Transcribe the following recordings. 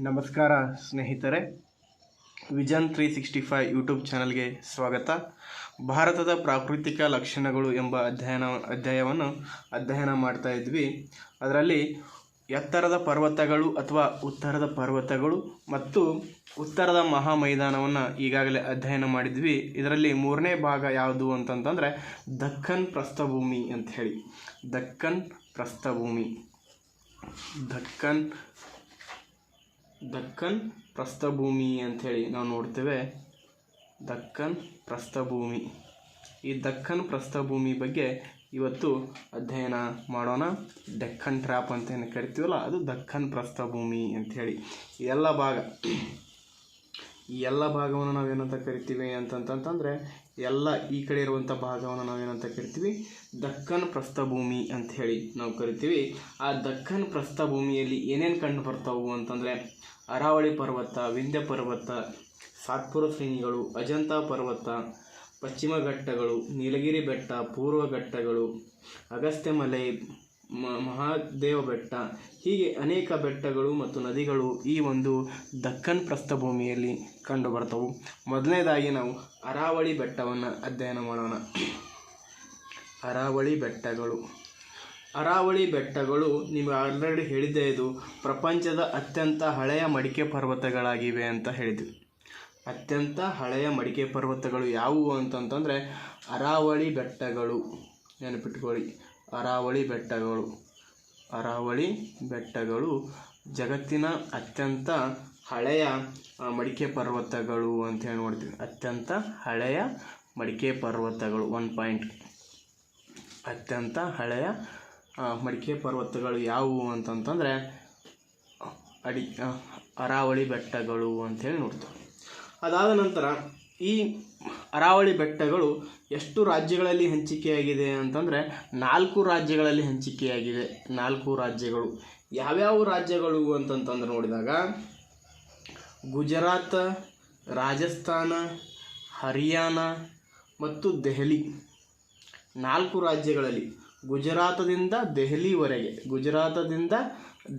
ನಮಸ್ಕಾರ ಸ್ನೇಹಿತರೆ, vision 365 YouTube ಚಾನಲ್ಗೆ ಸ್ವಾಗತ. ಭಾರತದ ಪ್ರಾಕೃತಿಕ ಲಕ್ಷಣಗಳು ಎಂಬ ಅಧ್ಯಯನ ಮಾಡ್ತಾ ಇದ್ವಿ. ಅದರಲ್ಲಿ ಎತ್ತರದ ಪರ್ವತಗಳು ಅಥವಾ ಉತ್ತರದ ಪರ್ವತಗಳು ಮತ್ತು ಉತ್ತರದ ಮಹಾಮೈದಾನವನ್ನು ಈಗಾಗಲೇ ಅಧ್ಯಯನ ಮಾಡಿದ್ವಿ. ಇದರಲ್ಲಿ ಮೂರನೇ ಭಾಗ ಯಾವುದು ಅಂತಂತಂದರೆ ದಕ್ಕನ್ ಪ್ರಸ್ಥಭೂಮಿ ಅಂತ ಹೇಳಿ. ದಕ್ಕನ್ ಪ್ರಸ್ಥಭೂಮಿ ಅಂಥೇಳಿ ನಾವು ನೋಡ್ತೇವೆ. ದಕ್ಕನ್ ಪ್ರಸ್ಥಭೂಮಿ. ಈ ದಕ್ಕನ್ ಪ್ರಸ್ಥಭೂಮಿ ಬಗ್ಗೆ ಇವತ್ತು ಅಧ್ಯಯನ ಮಾಡೋಣ. ಡೆಕ್ಕನ್ ಟ್ರ್ಯಾಪ್ ಅಂತ ಏನು ಕರಿತೀವಲ್ಲ, ಅದು ದಕ್ಕನ್ ಪ್ರಸ್ಥಭೂಮಿ ಅಂಥೇಳಿ. ಈ ಎಲ್ಲ ಭಾಗವನ್ನು ನಾವೇನಂತ ಕರಿತೀವಿ ಅಂತಂತಂದರೆ, ಎಲ್ಲ ಈ ಕಡೆ ಇರುವಂಥ ಭಾಗವನ್ನು ನಾವೇನಂತ ಕರಿತೀವಿ, ದಕ್ಕನ್ ಪ್ರಸ್ಥಭೂಮಿ ಅಂಥೇಳಿ ನಾವು ಕರಿತೀವಿ. ಆ ದಕ್ಕನ್ ಪ್ರಸ್ಥಭೂಮಿಯಲ್ಲಿ ಏನೇನು ಕಂಡು ಬರ್ತಾವು ಅಂತಂದರೆ ಅರಾವಳಿ ಪರ್ವತ, ವಿಂಧ್ಯ ಪರ್ವತ, ಸಾತ್ಪುರ ಶ್ರೇಣಿಗಳು, ಅಜಂತಾ ಪರ್ವತ, ಪಶ್ಚಿಮ ಘಟ್ಟಗಳು, ನೀಲಗಿರಿ ಬೆಟ್ಟ, ಪೂರ್ವ ಘಟ್ಟಗಳು, ಅಗಸ್ತ್ಯ ಮಲೆ, ಮಹಾದೇವ ಬೆಟ್ಟ, ಹೀಗೆ ಅನೇಕ ಬೆಟ್ಟಗಳು ಮತ್ತು ನದಿಗಳು ಈ ಒಂದು ದಕ್ಕನ್ ಪ್ರಸ್ಥಭೂಮಿಯಲ್ಲಿ ಕಂಡು ಬರ್ತವು. ಮೊದಲನೇದಾಗಿ ನಾವು ಅರಾವಳಿ ಬೆಟ್ಟವನ್ನು ಅಧ್ಯಯನ ಮಾಡೋಣ. ಅರಾವಳಿ ಬೆಟ್ಟಗಳು ನಿಮಗೆ ಆಲ್ರೆಡಿ ಹೇಳಿದ್ದೆ, ಇದು ಪ್ರಪಂಚದ ಅತ್ಯಂತ ಹಳೆಯ ಮಡಿಕೆ ಪರ್ವತಗಳಾಗಿವೆ ಅಂತ ಹೇಳಿದ್ವಿ. ಅತ್ಯಂತ ಹಳೆಯ ಮಡಿಕೆ ಪರ್ವತಗಳು ಯಾವುವು ಅಂತಂತಂದರೆ ಅರಾವಳಿ ಬೆಟ್ಟಗಳು. ನೆನಪಿಟ್ಕೊಳ್ಳಿ, ಅರಾವಳಿ ಬೆಟ್ಟಗಳು ಜಗತ್ತಿನ ಅತ್ಯಂತ ಹಳೆಯ ಮಡಿಕೆ ಪರ್ವತಗಳು ಅಂತ ಹೇಳಿ ನೋಡ್ತೀವಿ. ಅತ್ಯಂತ ಹಳೆಯ ಮಡಿಕೆ ಪರ್ವತಗಳು 1 ಪಾಯಿಂಟ್. ಅತ್ಯಂತ ಹಳೆಯ ಮಡಿಕೆ ಪರ್ವತಗಳು ಯಾವುವು ಅಂತಂತಂದರೆ ಅರಾವಳಿ ಬೆಟ್ಟಗಳು ಅಂಥೇಳಿ ನೋಡ್ತೀವಿ. ಅದಾದ ನಂತರ ಈ ಅರಾವಳಿ ಬೆಟ್ಟಗಳು ಎಷ್ಟು ರಾಜ್ಯಗಳಲ್ಲಿ ಹಂಚಿಕೆಯಾಗಿದೆ ಅಂತಂದರೆ 4 ರಾಜ್ಯಗಳಲ್ಲಿ ಹಂಚಿಕೆಯಾಗಿದೆ. 4 ರಾಜ್ಯಗಳು. ಯಾವ್ಯಾವ ರಾಜ್ಯಗಳು ಅಂತಂತಂದ್ರೆ ನೋಡಿದಾಗ ಗುಜರಾತ್, ರಾಜಸ್ಥಾನ, ಹರಿಯಾಣ ಮತ್ತು ದೆಹಲಿ. 4 ರಾಜ್ಯಗಳಲ್ಲಿ ಗುಜರಾತದಿಂದ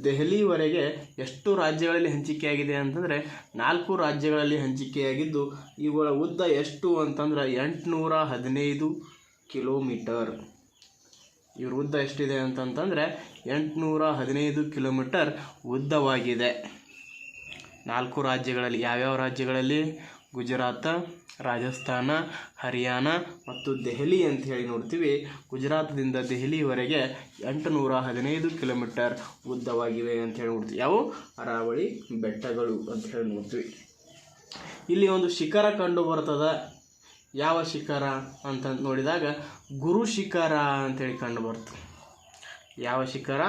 ದೆಹಲಿವರೆಗೆ ಎಷ್ಟು ರಾಜ್ಯಗಳಲ್ಲಿ ಹಂಚಿಕೆಯಾಗಿದೆ ಅಂತಂದರೆ 4 ರಾಜ್ಯಗಳಲ್ಲಿ ಹಂಚಿಕೆಯಾಗಿದ್ದು, ಇವುಗಳ ಉದ್ದ ಎಷ್ಟು ಅಂತಂದ್ರೆ 815 ಕಿಲೋಮೀಟರ್. ಇವ್ರ ಉದ್ದ ಎಷ್ಟಿದೆ ಅಂತಂತಂದರೆ 815 ಕಿಲೋಮೀಟರ್ ಉದ್ದವಾಗಿದೆ. 4 ರಾಜ್ಯಗಳಲ್ಲಿ. ಯಾವ್ಯಾವ ರಾಜ್ಯಗಳಲ್ಲಿ? ಗುಜರಾತ, ರಾಜಸ್ಥಾನ, ಹರಿಯಾಣ ಮತ್ತು ದೆಹಲಿ ಅಂತ ಹೇಳಿ ನೋಡ್ತೀವಿ. ಗುಜರಾತದಿಂದ ದೆಹಲಿವರೆಗೆ 815 ಕಿಲೋಮೀಟರ್ ಉದ್ದವಾಗಿವೆ ಅಂತ ಹೇಳಿ ನೋಡ್ತೀವಿ. ಯಾವ? ಅರಾವಳಿ ಬೆಟ್ಟಗಳು ಅಂತ ಹೇಳಿ ನೋಡ್ತೀವಿ. ಇಲ್ಲಿ ಒಂದು ಶಿಖರ ಕಂಡು ಬರ್ತದ. ಯಾವ ಶಿಖರ ಅಂತ ನೋಡಿದಾಗ ಗುರು ಶಿಖರ ಅಂತೇಳಿ ಕಂಡು ಬರ್ತದೆ. ಯಾವ ಶಿಖರ?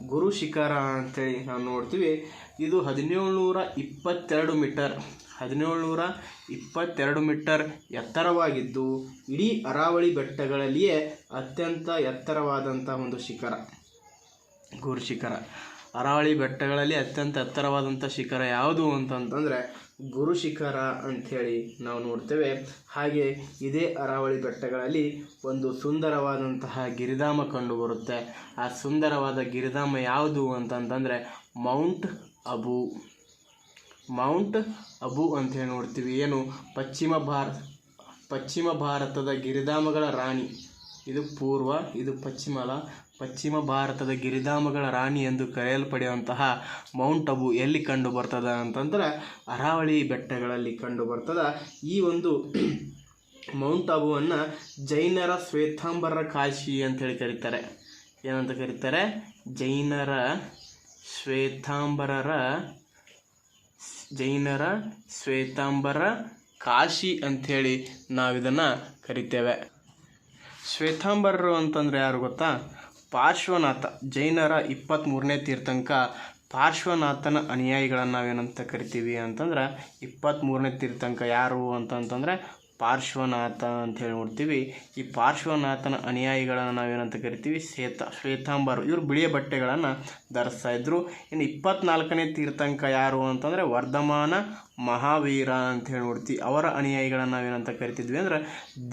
ಗುರು ಶಿಖರ ಅಂತೇಳಿ ನಾವು ನೋಡ್ತೀವಿ. ಇದು 1722 ಮೀಟರ್ 1722 ಮೀಟರ್ ಎತ್ತರವಾಗಿದ್ದು, ಇಡೀ ಅರಾವಳಿ ಬೆಟ್ಟಗಳಲ್ಲಿಯೇ ಅತ್ಯಂತ ಎತ್ತರವಾದಂಥ ಒಂದು ಶಿಖರ ಗುರು ಶಿಖರ. ಅರಾವಳಿ ಬೆಟ್ಟಗಳಲ್ಲಿ ಅತ್ಯಂತ ಎತ್ತರವಾದಂಥ ಶಿಖರ ಯಾವುದು ಅಂತಂತಂದರೆ ಗುರು ಶಿಖರ ಅಂಥೇಳಿ ನಾವು ನೋಡ್ತೇವೆ. ಹಾಗೆ ಇದೇ ಅರಾವಳಿ ಬೆಟ್ಟಗಳಲ್ಲಿ ಒಂದು ಸುಂದರವಾದಂತಹ ಗಿರಿಧಾಮ ಕಂಡುಬರುತ್ತೆ. ಆ ಸುಂದರವಾದ ಗಿರಿಧಾಮ ಯಾವುದು ಅಂತಂತಂದರೆ ಮೌಂಟ್ ಅಬು ಅಂತ ಹೇಳಿ ನೋಡ್ತೀವಿ. ಏನು? ಪಶ್ಚಿಮ ಭಾರತದ ಗಿರಿಧಾಮಗಳ ರಾಣಿ. ಇದು ಪೂರ್ವ, ಇದು ಪಶ್ಚಿಮ ಅಲ್ಲ. ಪಶ್ಚಿಮ ಭಾರತದ ಗಿರಿಧಾಮಗಳ ರಾಣಿ ಎಂದು ಕರೆಯಲ್ಪಡುವಂತಹ ಮೌಂಟ್ ಅಬು ಎಲ್ಲಿ ಕಂಡು ಬರ್ತದ ಅಂತಂದ್ರೆ ಅರಾವಳಿ ಬೆಟ್ಟಗಳಲ್ಲಿ ಕಂಡು ಬರ್ತದ. ಈ ಒಂದು ಮೌಂಟ್ ಅಬುವನ್ನು ಜೈನರ ಶ್ವೇತಾಂಬರ ಕಾಶಿ ಅಂತೇಳಿ ಕರೀತಾರೆ. ಏನಂತ ಕರೀತಾರೆ? ಜೈನರ ಶ್ವೇತಾಂಬರ ಕಾಶಿ ಅಂಥೇಳಿ ನಾವಿದನ್ನು ಕರಿತೇವೆ. ಶ್ವೇತಾಂಬರರು ಅಂತಂದರೆ ಯಾರು ಗೊತ್ತಾ? ಪಾರ್ಶ್ವನಾಥ. ಜೈನರ 23ನೇ ತೀರ್ಥಂಕ ಪಾರ್ಶ್ವನಾಥನ ಅನುಯಾಯಿಗಳನ್ನು ನಾವೇನಂತ ಕರಿತೀವಿ ಅಂತಂದ್ರೆ 23ನೇ ತೀರ್ಥಂಕ ಯಾರು ಅಂತಂತಂದರೆ ಪಾರ್ಶ್ವನಾಥ ಅಂಥೇಳಿ ನೋಡ್ತೀವಿ. ಈ ಪಾರ್ಶ್ವನಾಥನ ಅನುಯಾಯಿಗಳನ್ನು ನಾವೇನಂತ ಕರಿತೀವಿ? ಶ್ವೇತಾಂಬರು. ಇವರು ಬಿಳಿಯ ಬಟ್ಟೆಗಳನ್ನು ಧರಿಸ್ತಾ ಇದ್ರು. ಇನ್ನು 24ನೇ ತೀರ್ಥಂಕ ಯಾರು ಅಂತಂದರೆ ವರ್ಧಮಾನ ಮಹಾವೀರ ಅಂಥೇಳಿ ನೋಡ್ತೀವಿ. ಅವರ ಅನುಯಾಯಿಗಳನ್ನು ನಾವೇನಂತ ಕರಿತಿದ್ವಿ ಅಂದರೆ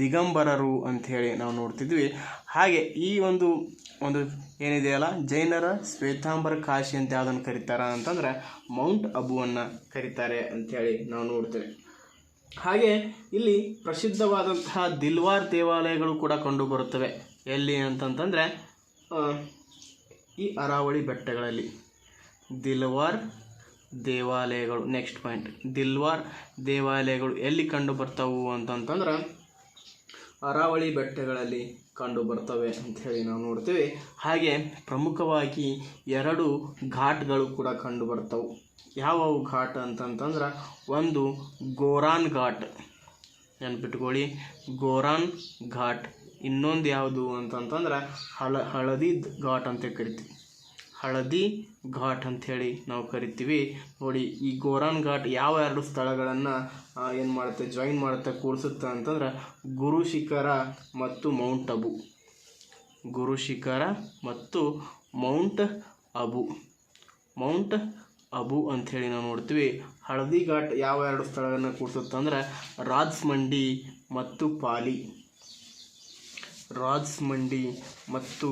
ದಿಗಂಬರರು ಅಂಥೇಳಿ ನಾವು ನೋಡ್ತಿದ್ವಿ. ಹಾಗೆ ಈ ಒಂದು ಏನಿದೆಯಲ್ಲ ಜೈನರ ಶ್ವೇತಾಂಬರ ಕಾಶಿ ಅಂತ ಯಾವುದನ್ನು ಕರೀತಾರೆ ಅಂತಂದ್ರೆ ಮೌಂಟ್ ಅಬುವನ್ನು ಕರೀತಾರೆ ಅಂಥೇಳಿ ನಾವು ನೋಡ್ತೇವೆ. ಹಾಗೆ ಇಲ್ಲಿ ಪ್ರಸಿದ್ಧವಾದಂತಹ ದಿಲ್ವಾರ್ ದೇವಾಲಯಗಳು ಕೂಡ ಕಂಡು ಬರುತ್ತವೆ. ಎಲ್ಲಿ ಅಂತಂತಂದರೆ ಈ ಅರಾವಳಿ ಬೆಟ್ಟಗಳಲ್ಲಿ ದಿಲ್ವಾರ್ ದೇವಾಲಯಗಳು. ನೆಕ್ಸ್ಟ್ ಪಾಯಿಂಟ್, ದಿಲ್ವಾರ್ ದೇವಾಲಯಗಳು ಎಲ್ಲಿ ಕಂಡು ಬರ್ತಾವು ಅಂತಂತಂದ್ರೆ ಅರಾವಳಿ ಬೆಟ್ಟಗಳಲ್ಲಿ ಕಂಡು ಬರ್ತವೆ ಅಂಥೇಳಿ ನಾವು ನೋಡ್ತೀವಿ. ಹಾಗೆ ಪ್ರಮುಖವಾಗಿ 2 ಘಾಟ್ಗಳು ಕೂಡ ಕಂಡು ಬರ್ತವೆ. ಯಾವವು ಘಾಟ್ ಅಂತಂತಂದ್ರೆ ಒಂದು ಗೋರಾನ್ ಘಾಟ್, ನೆನ್ಪಿಟ್ಕೊಳ್ಳಿ, ಗೋರಾನ್ ಘಾಟ್. ಇನ್ನೊಂದು ಯಾವುದು ಅಂತಂತಂದ್ರೆ ಹಳದಿ ಘಾಟ್ ಅಂತ ಕರಿತೀವಿ. ಹಳದಿ ಘಾಟ್ ಅಂಥೇಳಿ ನಾವು ಕರಿತೀವಿ. ನೋಡಿ, ಈ ಗೋರಾನ್ ಘಾಟ್ ಯಾವ 2 ಸ್ಥಳಗಳನ್ನು ಏನು ಮಾಡುತ್ತೆ, ಜಾಯಿನ್ ಮಾಡುತ್ತೆ, ಕೂಡಿಸುತ್ತೆ ಅಂತಂದ್ರೆ ಗುರು ಶಿಖರ ಮತ್ತು ಮೌಂಟ್ ಅಬು. ಗುರು ಶಿಖರ ಮತ್ತು ಮೌಂಟ್ ಅಬು ಅಂಥೇಳಿ ನಾವು ನೋಡ್ತೀವಿ. ಹಳದಿ ಘಾಟ್ ಯಾವ 2 ಸ್ಥಳಗಳನ್ನು ಕೂಡಿಸುತ್ತೆ ಅಂದ್ರೆ ರಾಜ್ಮಂಡಿ ಮತ್ತು ಪಾಲಿ. ರಾಜ್ಮಂಡಿ ಮತ್ತು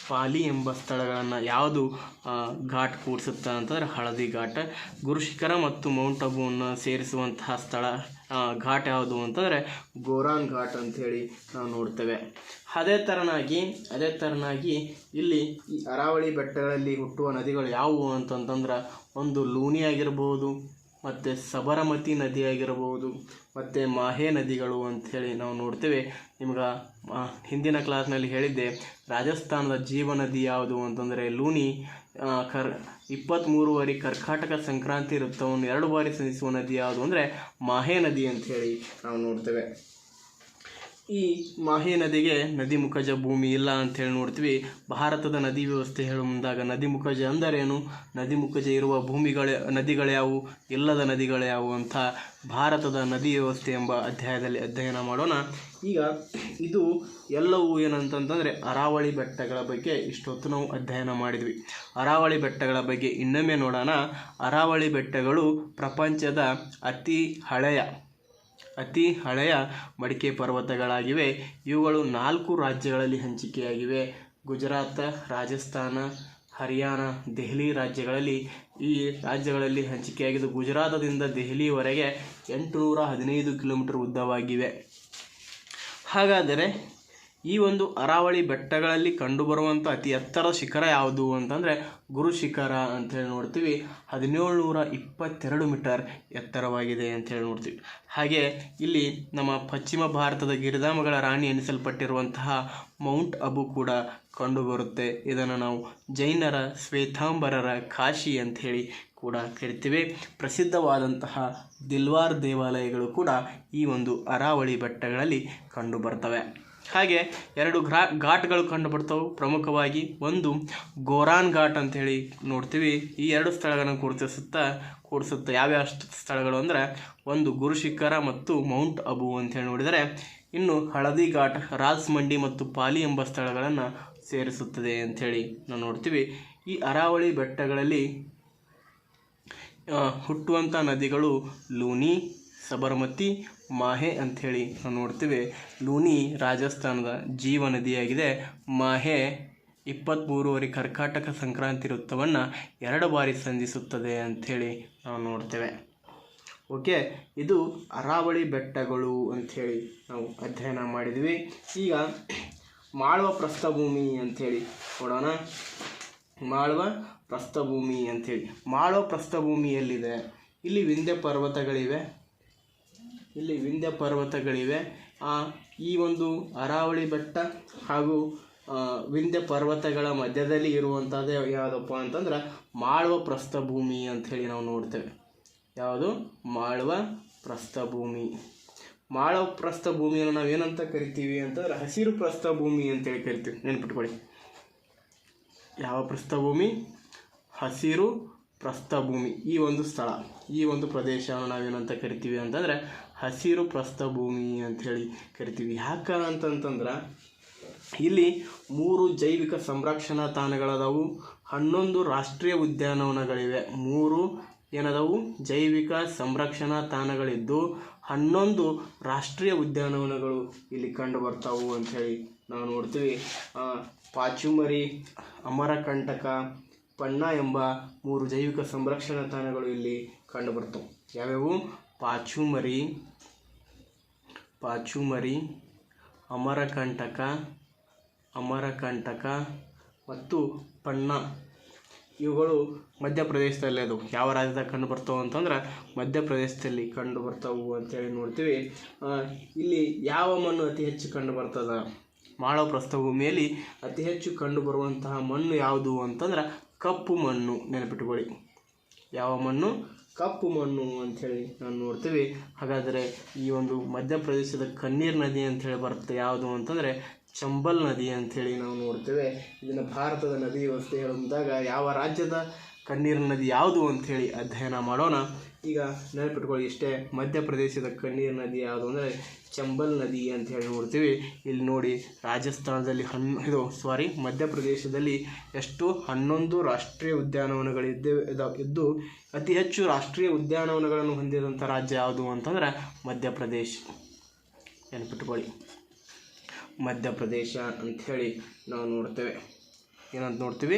ಪಾಲಿ ಎಂಬ ಸ್ಥಳಗಳನ್ನು ಯಾವುದು ಘಾಟ್ ಕೂಡಿಸುತ್ತೆ ಅಂತಂದರೆ ಹಳದಿ ಘಾಟ್. ಗುರುಶಿಖರ ಮತ್ತು ಮೌಂಟ್ ಅಬುವನ್ನು ಸೇರಿಸುವಂತಹ ಘಾಟ್ ಯಾವುದು ಅಂತಂದರೆ ಗೋರಾನ್ ಘಾಟ್ ಅಂಥೇಳಿ ನಾವು ನೋಡ್ತೇವೆ. ಅದೇ ಥರನಾಗಿ ಇಲ್ಲಿ ಈ ಅರಾವಳಿ ಬೆಟ್ಟಗಳಲ್ಲಿ ಹುಟ್ಟುವ ನದಿಗಳು ಯಾವುವು ಅಂತಂತಂದ್ರೆ ಒಂದು ಲೂನಿ ಆಗಿರ್ಬೋದು, ಮತ್ತು ಸಬರಮತಿ ನದಿ ಆಗಿರ್ಬೋದು, ಮತ್ತು ಮಾಹೆ ನದಿಗಳು ಅಂಥೇಳಿ ನಾವು ನೋಡ್ತೇವೆ. ನಿಮ್ಗೆ ಹಿಂದಿನ ಕ್ಲಾಸ್ನಲ್ಲಿ ಹೇಳಿದ್ದೆ, ರಾಜಸ್ಥಾನದ ಜೀವ ನದಿ ಯಾವುದು ಅಂತಂದರೆ ಲೂನಿ. 23 ಬಾರಿ ಕರ್ಕಾಟಕ ಸಂಕ್ರಾಂತಿ ವೃತ್ತವನ್ನು 2 ಬಾರಿ ಸಂಧಿಸುವ ನದಿ ಯಾವುದು ಅಂದರೆ ಮಾಹೆ ನದಿ ಅಂಥೇಳಿ ನಾವು ನೋಡ್ತೇವೆ. ಈ ಮಾಹೆ ನದಿಗೆ ನದಿ ಮುಖಜ ಭೂಮಿ ಇಲ್ಲ ಅಂಥೇಳಿ ನೋಡ್ತೀವಿ. ಭಾರತದ ನದಿ ವ್ಯವಸ್ಥೆ ಹೇಳು ಮುಂದಾಗ ನದಿ ಮುಖಜ ಅಂದರೇನು, ನದಿ ಮುಖಜ ಇರುವ ನದಿಗಳ್ಯಾವು, ಇಲ್ಲದ ನದಿಗಳ್ಯಾವು ಅಂತ ಭಾರತದ ನದಿ ವ್ಯವಸ್ಥೆ ಎಂಬ ಅಧ್ಯಾಯದಲ್ಲಿ ಅಧ್ಯಯನ ಮಾಡೋಣ. ಈಗ ಇದು ಎಲ್ಲವೂ ಏನಂತಂತಂದರೆ ಅರಾವಳಿ ಬೆಟ್ಟಗಳ ಬಗ್ಗೆ ಇಷ್ಟೊತ್ತು ನಾವು ಅಧ್ಯಯನ ಮಾಡಿದ್ವಿ. ಅರಾವಳಿ ಬೆಟ್ಟಗಳ ಬಗ್ಗೆ ಇನ್ನೊಮ್ಮೆ ನೋಡೋಣ. ಅರಾವಳಿ ಬೆಟ್ಟಗಳು ಪ್ರಪಂಚದ ಅತಿ ಹಳೆಯ ಮಡಿಕೆ ಪರ್ವತಗಳಾಗಿವೆ. ಇವುಗಳು 4 ರಾಜ್ಯಗಳಲ್ಲಿ ಹಂಚಿಕೆಯಾಗಿವೆ. ಗುಜರಾತ್, ರಾಜಸ್ಥಾನ, ಹರಿಯಾಣ, ದೆಹಲಿ ರಾಜ್ಯಗಳಲ್ಲಿ ಈ ರಾಜ್ಯಗಳಲ್ಲಿ ಹಂಚಿಕೆಯಾಗಿದ್ದು ಗುಜರಾತದಿಂದ ದೆಹಲಿವರೆಗೆ 815 ಕಿಲೋಮೀಟರ್ ಉದ್ದವಾಗಿವೆ. ಹಾಗಾದರೆ ಈ ಒಂದು ಅರಾವಳಿ ಬೆಟ್ಟಗಳಲ್ಲಿ ಕಂಡುಬರುವಂಥ ಅತಿ ಎತ್ತರದ ಶಿಖರ ಯಾವುದು ಅಂತಂದರೆ ಗುರು ಶಿಖರ ಅಂಥೇಳಿ ನೋಡ್ತೀವಿ. 1722 ಮೀಟರ್ ಎತ್ತರವಾಗಿದೆ ಅಂಥೇಳಿ ನೋಡ್ತೀವಿ. ಹಾಗೆ ಇಲ್ಲಿ ನಮ್ಮ ಪಶ್ಚಿಮ ಭಾರತದ ಗಿರಿಧಾಮಗಳ ರಾಣಿ ಎನಿಸಲ್ಪಟ್ಟಿರುವಂತಹ ಮೌಂಟ್ ಅಬು ಕೂಡ ಕಂಡುಬರುತ್ತೆ. ಇದನ್ನು ನಾವು ಜೈನರ ಶ್ವೇತಾಂಬರರ ಕಾಶಿ ಅಂಥೇಳಿ ಕೂಡ ಕರಿತೀವಿ. ಪ್ರಸಿದ್ಧವಾದಂತಹ ದಿಲ್ವಾರ್ ದೇವಾಲಯಗಳು ಕೂಡ ಈ ಒಂದು ಅರಾವಳಿ ಬೆಟ್ಟಗಳಲ್ಲಿ ಕಂಡುಬರ್ತವೆ. ಹಾಗೆ 2 ಘಾಟ್ಗಳು ಕಂಡುಬರ್ತವೆ. ಪ್ರಮುಖವಾಗಿ ಒಂದು ಗೋರಾನ್ ಘಾಟ್ ಅಂಥೇಳಿ ನೋಡ್ತೀವಿ. ಈ 2 ಸ್ಥಳಗಳನ್ನು ಕೂಡಿಸುತ್ತೆ. ಯಾವ್ಯಾವ ಸ್ಥಳಗಳು ಅಂದರೆ ಒಂದು ಗುರುಶಿಖರ ಮತ್ತು ಮೌಂಟ್ ಅಬು ಅಂಥೇಳಿ ನೋಡಿದರೆ, ಇನ್ನು ಹಳದಿ ಘಾಟ್ ರಾಜ್ಮಂಡಿ ಮತ್ತು ಪಾಲಿ ಎಂಬ ಸ್ಥಳಗಳನ್ನು ಸೇರಿಸುತ್ತದೆ ಅಂಥೇಳಿ ನಾವು ನೋಡ್ತೀವಿ. ಈ ಅರಾವಳಿ ಬೆಟ್ಟಗಳಲ್ಲಿ ಹುಟ್ಟುವಂಥ ನದಿಗಳು ಲೂನಿ, ಸಬರಮತಿ, ಮಾಹೆ ಅಂಥೇಳಿ ನಾವು ನೋಡ್ತೀವಿ. ಲೂನಿ ರಾಜಸ್ಥಾನದ ಜೀವ ನದಿಯಾಗಿದೆ. ಮಾಹೆ 23 ಬಾರಿ ಕರ್ಕಾಟಕ ಸಂಕ್ರಾಂತಿ ವೃತ್ತವನ್ನು 2 ಬಾರಿ ಸಂಧಿಸುತ್ತದೆ ಅಂಥೇಳಿ ನಾವು ನೋಡ್ತೇವೆ. ಓಕೆ, ಇದು ಅರಾವಳಿ ಬೆಟ್ಟಗಳು ಅಂಥೇಳಿ ನಾವು ಅಧ್ಯಯನ ಮಾಡಿದ್ವಿ. ಈಗ ಮಾಳ್ವ ಪ್ರಸ್ಥಭೂಮಿ ಅಂಥೇಳಿ ನೋಡೋಣ. ಮಾಳ್ವ ಪ್ರಸ್ಥಭೂಮಿ ಅಂಥೇಳಿ, ಮಾಳ್ವ ಪ್ರಸ್ಥಭೂಮಿ ಎಲ್ಲಿದೆ? ಇಲ್ಲಿ ವಿಂಧ್ಯ ಪರ್ವತಗಳಿವೆ. ಈ ಒಂದು ಅರಾವಳಿ ಬೆಟ್ಟ ಹಾಗೂ ವಿಂಧ್ಯ ಪರ್ವತಗಳ ಮಧ್ಯದಲ್ಲಿ ಇರುವಂಥದ್ದು ಯಾವುದಪ್ಪ ಅಂತಂದ್ರೆ ಮಾಳ್ವ ಪ್ರಸ್ಥಭೂಮಿ ಅಂಥೇಳಿ ನಾವು ನೋಡ್ತೇವೆ. ಯಾವುದು? ಮಾಳ್ವ ಪ್ರಸ್ಥಭೂಮಿ. ಮಾಳ್ವ ಪ್ರಸ್ಥಭೂಮಿಯನ್ನು ನಾವು ಏನಂತ ಕರಿತೀವಿ ಅಂತಂದ್ರೆ ಹಸಿರು ಪ್ರಸ್ಥಭೂಮಿ ಅಂತೇಳಿ ಕರಿತೀವಿ. ನೆನ್ಪಿಟ್ಕೊಳ್ಳಿ, ಯಾವ ಪ್ರಸ್ಥಭೂಮಿ? ಹಸಿರು ಪ್ರಸ್ಥಭೂಮಿ. ಈ ಒಂದು ಸ್ಥಳ, ಈ ಒಂದು ಪ್ರದೇಶವನ್ನು ನಾವೇನಂತ ಕರಿತೀವಿ ಅಂತಂದರೆ ಹಸಿರು ಪ್ರಸ್ಥಭೂಮಿ ಅಂಥೇಳಿ ಕರಿತೀವಿ. ಯಾಕೆ ಅಂತಂತಂದ್ರೆ ಇಲ್ಲಿ 3 ಜೈವಿಕ ಸಂರಕ್ಷಣಾ ತಾಣಗಳದಾವು, 11 ರಾಷ್ಟ್ರೀಯ ಉದ್ಯಾನವನಗಳಿವೆ. 3 ಏನದಾವು? ಜೈವಿಕ ಸಂರಕ್ಷಣಾ ತಾಣಗಳಿದ್ದು 11 ರಾಷ್ಟ್ರೀಯ ಉದ್ಯಾನವನಗಳು ಇಲ್ಲಿ ಕಂಡು ಬರ್ತಾವು ಅಂಥೇಳಿ ನಾವು ನೋಡ್ತೀವಿ. ಪಾಚುಮರಿ, ಅಮರಕಂಟಕ, ಪಣ್ಣ ಎಂಬ 3 ಜೈವಿಕ ಸಂರಕ್ಷಣಾ ತಾಣಗಳು ಇಲ್ಲಿ ಕಂಡುಬರ್ತವೆ. ಯಾವ್ಯಾವು? ಪಾಚುಮರಿ, ಅಮರಕಂಟಕ ಮತ್ತು ಪಣ್ಣ. ಇವುಗಳು ಮಧ್ಯಪ್ರದೇಶದಲ್ಲಿ ಅದು ಯಾವ ರಾಜ್ಯದಾಗ ಕಂಡು ಬರ್ತಾವೆ ಅಂತಂದ್ರೆ ಮಧ್ಯಪ್ರದೇಶದಲ್ಲಿ ಕಂಡು ಬರ್ತಾವು ಅಂತೇಳಿ ನೋಡ್ತೀವಿ. ಇಲ್ಲಿ ಯಾವ ಮಣ್ಣು ಅತಿ ಹೆಚ್ಚು ಕಂಡು ಬರ್ತದೆ? ಮಾಳವ ಪ್ರಸ್ಥಭೂಮಿಯಲ್ಲಿ ಅತಿ ಹೆಚ್ಚು ಕಂಡು ಬರುವಂತಹ ಮಣ್ಣು ಯಾವುದು ಅಂತಂದ್ರೆ ಕಪ್ಪು ಮಣ್ಣು. ನೆನಪಿಟ್ಕೊಳ್ಳಿ, ಯಾವ ಮಣ್ಣು? ಕಪ್ಪು ಮಣ್ಣು ಅಂಥೇಳಿ ನಾವು ನೋಡ್ತೀವಿ. ಹಾಗಾದರೆ ಈ ಒಂದು ಮಧ್ಯಪ್ರದೇಶದ ಕಣ್ಣೀರು ನದಿ ಅಂಥೇಳಿ ಬರುತ್ತೆ ಯಾವುದು ಅಂತಂದರೆ ಚಂಬಲ್ ನದಿ ಅಂಥೇಳಿ ನಾವು ನೋಡ್ತೇವೆ. ಇದನ್ನು ಭಾರತದ ನದಿ ವ್ಯವಸ್ಥೆ ಹೇಳಿದಾಗ ಯಾವ ರಾಜ್ಯದ ಕಣ್ಣೀರು ನದಿ ಯಾವುದು ಅಂಥೇಳಿ ಅಧ್ಯಯನ ಮಾಡೋಣ. ಈಗ ನೆನಪಿಟ್ಕೊಳ್ಳಿ ಇಷ್ಟೇ, ಮಧ್ಯಪ್ರದೇಶದ ಕಣ್ಣೀರು ನದಿ ಯಾವುದು ಅಂದರೆ ಚಂಬಲ್ ನದಿ ಅಂತ ಹೇಳಿ ನೋಡ್ತೀವಿ. ಇಲ್ಲಿ ನೋಡಿ, ರಾಜಸ್ಥಾನದಲ್ಲಿ ಮಧ್ಯಪ್ರದೇಶದಲ್ಲಿ ಎಷ್ಟು 11 ರಾಷ್ಟ್ರೀಯ ಉದ್ಯಾನವನಗಳಿದ್ದು ಅತಿ ಹೆಚ್ಚು ರಾಷ್ಟ್ರೀಯ ಉದ್ಯಾನವನಗಳನ್ನು ಹೊಂದಿದಂಥ ರಾಜ್ಯ ಯಾವುದು ಅಂತಂದ್ರೆ ಮಧ್ಯಪ್ರದೇಶ. ನೆನಪಿಟ್ಕೊಳ್ಳಿ, ಮಧ್ಯಪ್ರದೇಶ ಅಂಥೇಳಿ ನಾವು ನೋಡ್ತೇವೆ. ಏನಂತ ನೋಡ್ತೀವಿ?